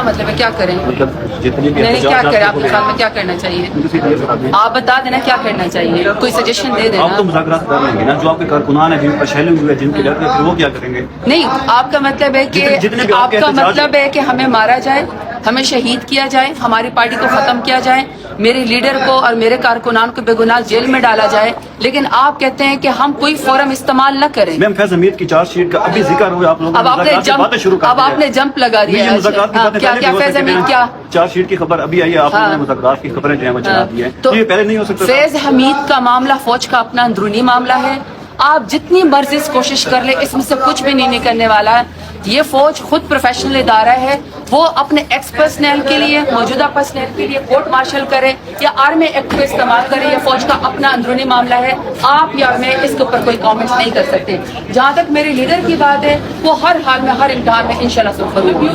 مطلب ہے کیا کریں؟ جتنی بھی نہیں کیا کریں؟ آپ کے خیال میں کیا کرنا چاہیے؟ آپ بتا دینا کیا کرنا چاہیے، کوئی سجیشن دے دینا۔ آپ تو مذاکرات کر لیں گے نا، جو آپ کے کارکنان ہیں جن پر شیلنگ ہوئے جن کے ڈر پھر وہ کیا کریں گے؟ نہیں، آپ کا مطلب ہے کہ آپ کا مطلب ہے کہ ہمیں مارا جائے، ہمیں شہید کیا جائے، ہماری پارٹی کو ختم کیا جائے، میرے لیڈر کو اور میرے کارکنان کو بے گناہ جیل میں ڈالا جائے، لیکن آپ کہتے ہیں کہ ہم کوئی فورم استعمال نہ کریں۔ میم فیض حمید کی چارج شیٹ کا ابھی ذکر ہوا، آپ لوگوں اب آپ نے جمپ لگا دیا ہے۔ کیا فیض حمید کیا چارج شیٹ کی خبر ابھی آئی ہے، آپ نے مذاکرات کی خبریں جو ہیں وہ چلا دی ہیں، تو یہ پہلے نہیں ہو سکتا؟ فیض حمید کا معاملہ فوج کا اپنا اندرونی معاملہ ہے، آپ جتنی مرضی کوشش کر لیں اس میں سے کچھ بھی نہیں نکلنے والا ہے۔ یہ فوج خود پروفیشنل ادارہ ہے، وہ اپنے ایکس پرسنل کے لیے، موجودہ پرسنل کے لیے کورٹ مارشل کرے یا آرمی ایکٹ کا استعمال کرے، یہ فوج کا اپنا اندرونی معاملہ ہے، آپ یا میں اس کے اوپر کوئی کامنٹس نہیں کر سکتے۔ جہاں تک میرے لیڈر کی بات ہے، وہ ہر حال میں ہر امتحان میں انشاءاللہ سفر ہوگی۔